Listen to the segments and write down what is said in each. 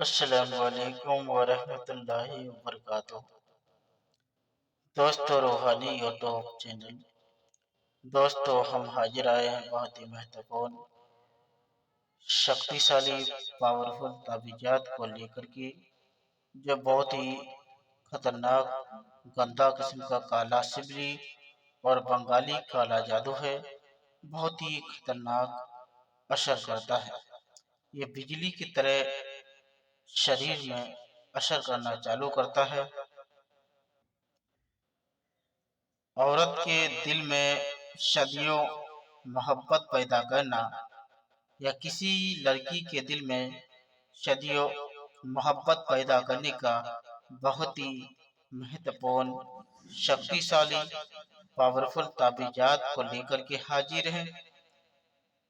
السلام علیکم ورحمۃ اللہ وبرکاتہ۔ دوستو روحانی یوٹیوب چینل، دوستو ہم حاضر آئے ہیں بہت ہی مہتوپورن شکتیشالی پاورفل تعویذات کو لے کر کے، جو بہت ہی خطرناک گندا قسم کا کالا سبری اور بنگالی کالا جادو ہے۔ بہت ہی خطرناک اثر کرتا ہے۔ یہ بجلی کی طرح شریر میں اثر کرنا چالو کرتا ہے۔ عورت کے دل میں صدیوں محبت پیدا کرنا یا کسی لڑکی کے دل میں صدیوں محبت پیدا کرنے کا بہت ہی مہتوپورن شکتیشالی پاورفل تعویذات کو لے کر کے حاضر ہیں۔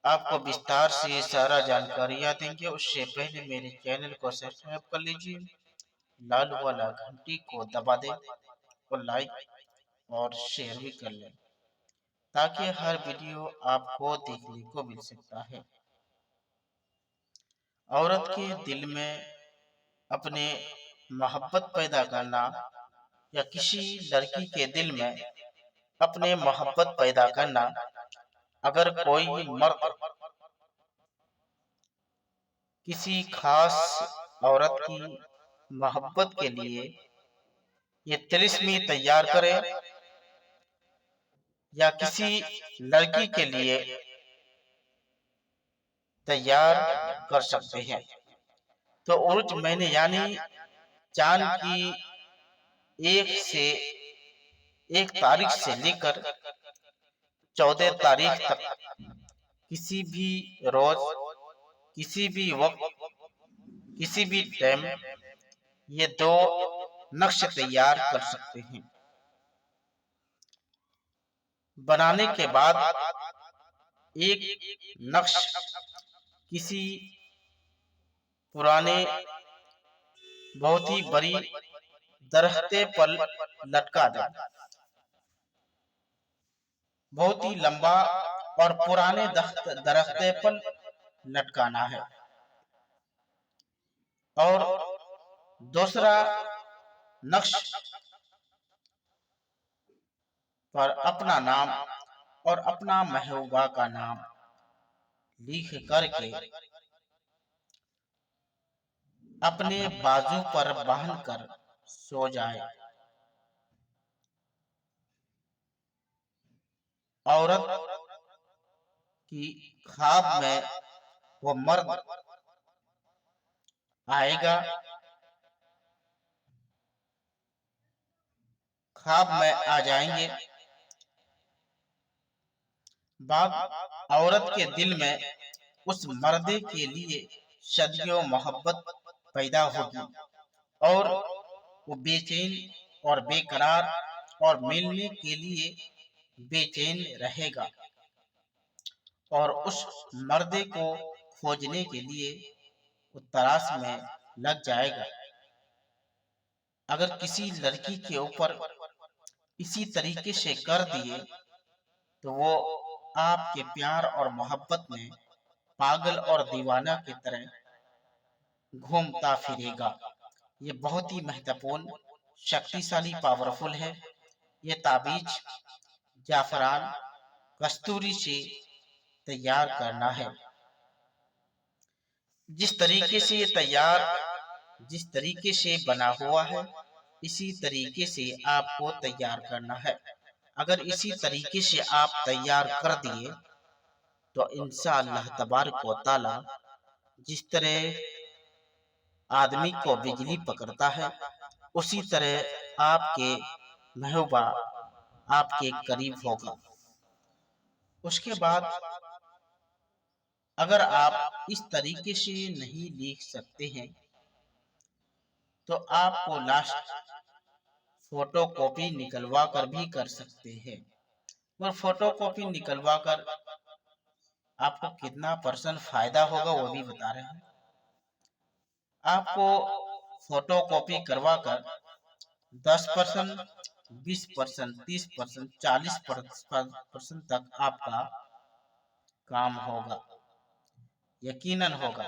آپ کو بستار سے سارا جانکاریاں دیں گے، اس سے پہلے میرے چینل کو سبسکرائب کر لیجیے، لال والا گھنٹی کو دبا دیں اور لائک اور شیئر بھی کر لیں تاکہ ہر ویڈیو آپ کو دیکھنے کو مل سکتا ہے۔ عورت کے دل میں اپنے محبت پیدا کرنا یا کسی لڑکی کے دل میں اپنے محبت پیدا کرنا، اگر کوئی مرد کسی خاص عورت کی محبت کے لیے یہ طلسمی تیار کرے یا کسی لڑکی کے لیے تیار کر سکتے ہیں، تو عرج مہینے یعنی چاند کی ایک تاریخ سے لے کر 14 تاریخ تک کسی بھی روز، کسی بھی وقت، کسی بھی ٹائم یہ دو نقش تیار کر سکتے ہیں۔ بنانے کے بعد ایک نقش کسی پرانے بہت ہی بڑی درخت پر لٹکا دیں، بہت ہی لمبا اور پرانے درخت پر لٹکانا ہے، اور دوسرا نقش پر اپنا نام اور اپنا محبوبہ کا نام لکھ کر کے اپنے بازو پر باندھ کر سو جائے۔ عورت کی خواب میں وہ مرد آئے گا، خواب میں آ جائیں گے۔ بعد عورت کے دل میں اس مرد کے لیے صدیوں محبت پیدا ہوگی اور وہ بے چین اور بے قرار اور ملنے کے لیے بے چین رہے گا، اور اس مرد کو کھوجنے کے لیے وہ تلاش میں لگ جائے گا۔ اگر کسی لڑکی کے اوپر اسی طریقے سے کر دیے تو وہ آپ کے پیار اور محبت میں پاگل اور دیوانہ کی طرح گھومتا پھرے گا۔ یہ بہت ہی مہتوپورن شکتیشالی پاورفل ہے۔ یہ تعویذ زعفران کستوری سے تیار کرنا ہے۔ جس طریقے سے بنا ہوا ہے اسی طریقے سے آپ کو تیار کرنا ہے۔ اگر اسی طریقے سے آپ تیار کر دیے تو انشاءاللہ تبارک و تعالی جس طرح آدمی کو بجلی پکڑتا ہے اسی طرح آپ کے محبوبہ آپ کے قریب ہوگا۔ اس کے بعد اگر آپ اس طریقے سے نہیں لکھ سکتے ہیں تو آپ کو لاسٹ فوٹو کاپی نکلوا کر بھی کر سکتے ہیں، اور فوٹو کاپی نکلوا کر آپ کو کتنا % فائدہ ہوگا وہ بھی بتا رہے ہیں۔ آپ کو فوٹو کاپی کروا کر 10%، 20%، 30%، 40% تک آپ کا کام ہوگا، یقیناً ہوگا۔